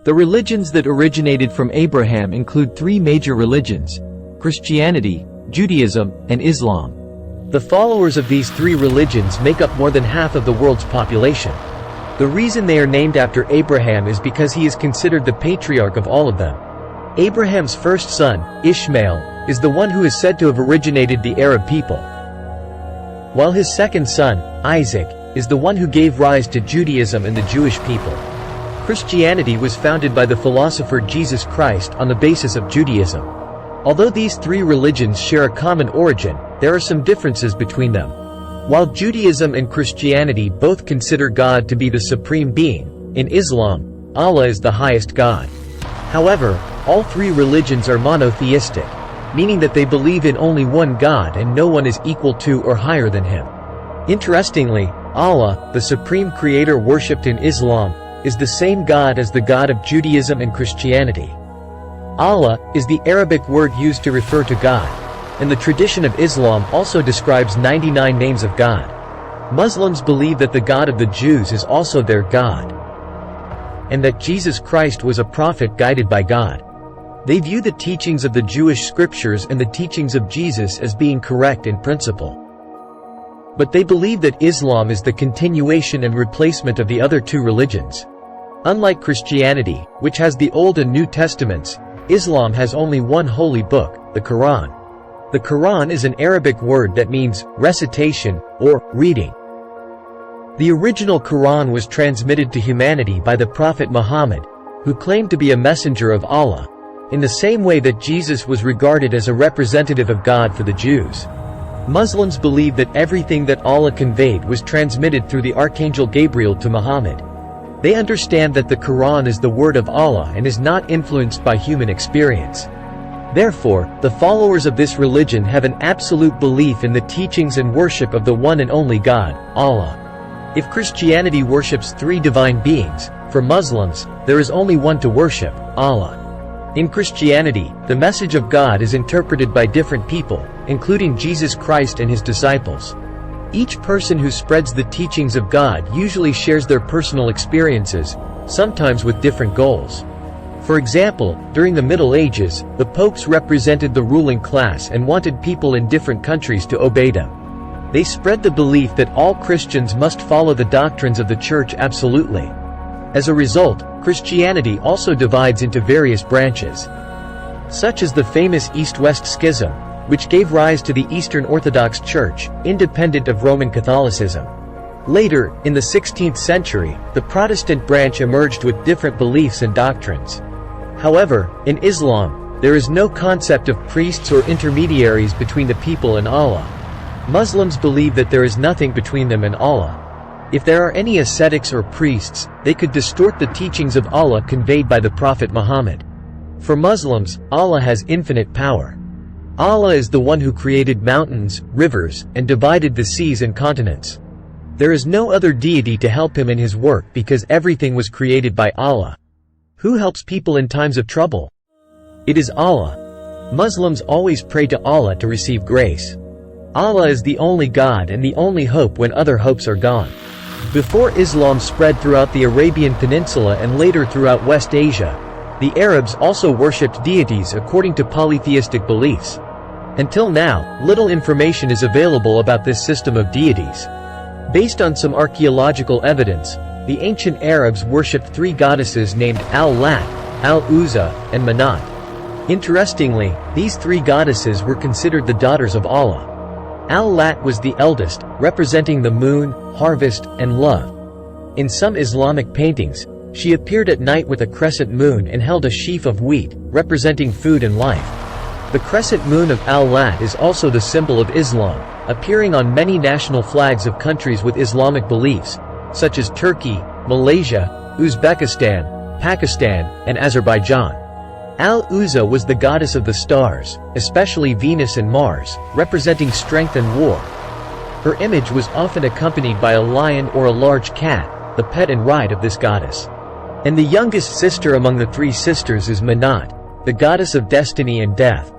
The religions that originated from Abraham include three major religions: Christianity, Judaism, and Islam. The followers of these three religions make up more than half of the world's population. The reason they are named after Abraham is because he is considered the patriarch of all of them. Abraham's first son, Ishmael, is the one who is said to have originated the Arab people, while his second son, Isaac, is the one who gave rise to Judaism and the Jewish people. Christianity was founded by the philosopher Jesus Christ on the basis of Judaism. Although these three religions share a common origin, there are some differences between them. While Judaism and Christianity both consider God to be the supreme being, in Islam, Allah is the highest God. However, all three religions are monotheistic, meaning that they believe in only one God and no one is equal to or higher than him. Interestingly, Allah, the supreme creator worshipped in Islam, is the same God as the God of Judaism and Christianity. Allah is the Arabic word used to refer to God, and the tradition of Islam also describes 99 names of God. Muslims believe that the God of the Jews is also their God, and that Jesus Christ was a prophet guided by God. They view the teachings of the Jewish scriptures and the teachings of Jesus as being correct in principle. But they believe that Islam is the continuation and replacement of the other two religions. Unlike Christianity, which has the Old and New Testaments, Islam has only one holy book, the Quran. The Quran is an Arabic word that means recitation or reading. The original Quran was transmitted to humanity by the Prophet Muhammad, who claimed to be a messenger of Allah, in the same way that Jesus was regarded as a representative of God for the Jews. Muslims believe that everything that Allah conveyed was transmitted through the Archangel Gabriel to Muhammad. They understand that the Quran is the word of Allah and is not influenced by human experience. Therefore, the followers of this religion have an absolute belief in the teachings and worship of the one and only God, Allah. If Christianity worships three divine beings, for Muslims, there is only one to worship, Allah. In Christianity, the message of God is interpreted by different people, including Jesus Christ and his disciples. Each person who spreads the teachings of God usually shares their personal experiences, sometimes with different goals. For example, during the Middle Ages, the popes represented the ruling class and wanted people in different countries to obey them. They spread the belief that all Christians must follow the doctrines of the Church absolutely. As a result, Christianity also divides into various branches, such as the famous East-West Schism, which gave rise to the Eastern Orthodox Church, independent of Roman Catholicism. Later, in the 16th century, the Protestant branch emerged with different beliefs and doctrines. However, in Islam, there is no concept of priests or intermediaries between the people and Allah. Muslims believe that there is nothing between them and Allah. If there are any ascetics or priests, they could distort the teachings of Allah conveyed by the Prophet Muhammad. For Muslims, Allah has infinite power. Allah is the one who created mountains, rivers, and divided the seas and continents. There is no other deity to help him in his work because everything was created by Allah. Who helps people in times of trouble? It is Allah. Muslims always pray to Allah to receive grace. Allah is the only God and the only hope when other hopes are gone. Before Islam spread throughout the Arabian Peninsula and later throughout West Asia, the Arabs also worshipped deities according to polytheistic beliefs. Until now, little information is available about this system of deities. Based on some archaeological evidence, the ancient Arabs worshipped three goddesses named Al-Lat, Al-Uzza, and Manat. Interestingly, these three goddesses were considered the daughters of Allah. Al-Lat was the eldest, representing the moon, harvest, and love. In some Islamic paintings, she appeared at night with a crescent moon and held a sheaf of wheat, representing food and life. The crescent moon of Al-Lat is also the symbol of Islam, appearing on many national flags of countries with Islamic beliefs, such as Turkey, Malaysia, Uzbekistan, Pakistan, and Azerbaijan. Al-Uzza was the goddess of the stars, especially Venus and Mars, representing strength and war. Her image was often accompanied by a lion or a large cat, the pet and ride of this goddess. And the youngest sister among the three sisters is Manat, the goddess of destiny and death.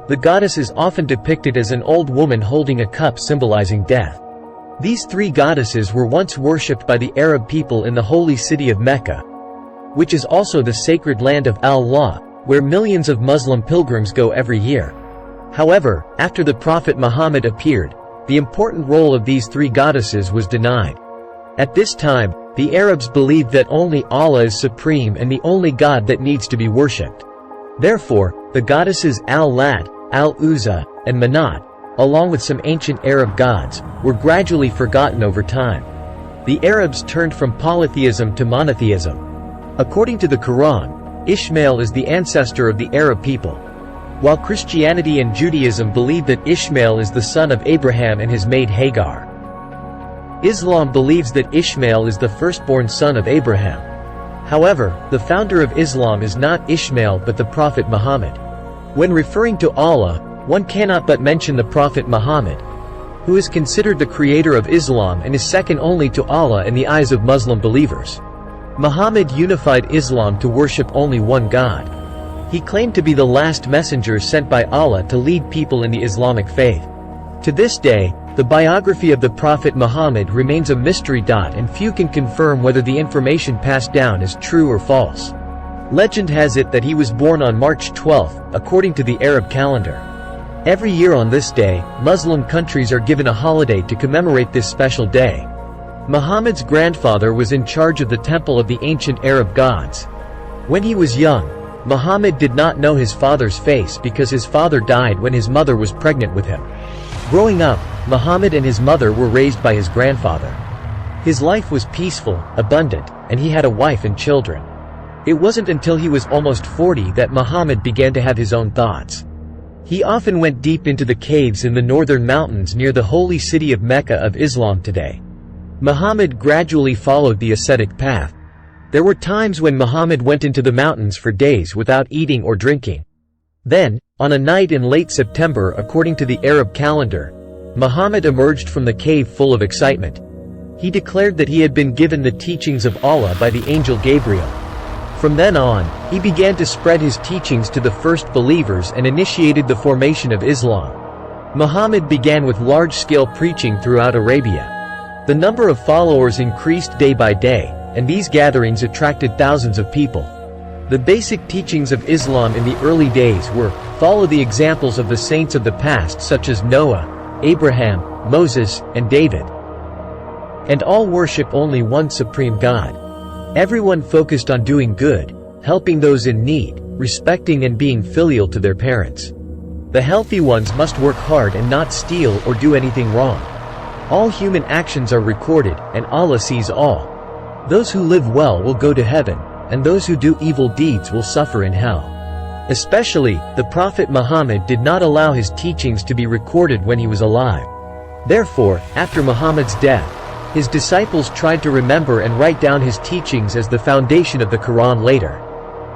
The goddess is often depicted as an old woman holding a cup symbolizing death. These three goddesses were once worshipped by the Arab people in the holy city of Mecca. which is also the sacred land of Allah, where millions of Muslim pilgrims go every year. However, after the Prophet Muhammad appeared, the important role of these three goddesses was denied. At this time, the Arabs believed that only Allah is supreme and the only God that needs to be worshipped. Therefore, the goddesses Al-Lat, Al-Uzza, and Manat, along with some ancient Arab gods, were gradually forgotten over time. The Arabs turned from polytheism to monotheism. According to the Quran, Ishmael is the ancestor of the Arab people, while Christianity and Judaism believe that Ishmael is the son of Abraham and his maid Hagar. Islam believes that Ishmael is the firstborn son of Abraham. However, the founder of Islam is not Ishmael but the Prophet Muhammad. When referring to Allah, one cannot but mention the Prophet Muhammad, who is considered the creator of Islam and is second only to Allah in the eyes of Muslim believers. Muhammad unified Islam to worship only one God. He claimed to be the last messenger sent by Allah to lead people in the Islamic faith. To this day, the biography of the Prophet Muhammad remains a mystery. And few can confirm whether the information passed down is true or false. Legend has it that he was born on March 12, according to the Arab calendar. Every year on this day, Muslim countries are given a holiday to commemorate this special day. Muhammad's grandfather was in charge of the temple of the ancient Arab gods. When he was young, Muhammad did not know his father's face because his father died when his mother was pregnant with him. Growing up, Muhammad and his mother were raised by his grandfather. His life was peaceful, abundant, and he had a wife and children. It wasn't until he was almost 40 that Muhammad began to have his own thoughts. He often went deep into the caves in the northern mountains near the holy city of Mecca of Islam today. Muhammad gradually followed the ascetic path. There were times when Muhammad went into the mountains for days without eating or drinking. Then, on a night in late September according to the Arab calendar, Muhammad emerged from the cave full of excitement. He declared that he had been given the teachings of Allah by the angel Gabriel. From then on, he began to spread his teachings to the first believers and initiated the formation of Islam. Muhammad began with large-scale preaching throughout Arabia. The number of followers increased day by day, and these gatherings attracted thousands of people. The basic teachings of Islam in the early days were, follow the examples of the saints of the past such as Noah, Abraham, Moses, and David. And all worship only one supreme God. Everyone focused on doing good, helping those in need, respecting and being filial to their parents. The healthy ones must work hard and not steal or do anything wrong. All human actions are recorded, and Allah sees all. Those who live well will go to heaven, and those who do evil deeds will suffer in hell. Especially, the Prophet Muhammad did not allow his teachings to be recorded when he was alive. Therefore, after Muhammad's death, his disciples tried to remember and write down his teachings as the foundation of the Quran later.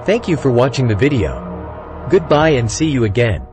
Thank you for watching the video. Goodbye and see you again.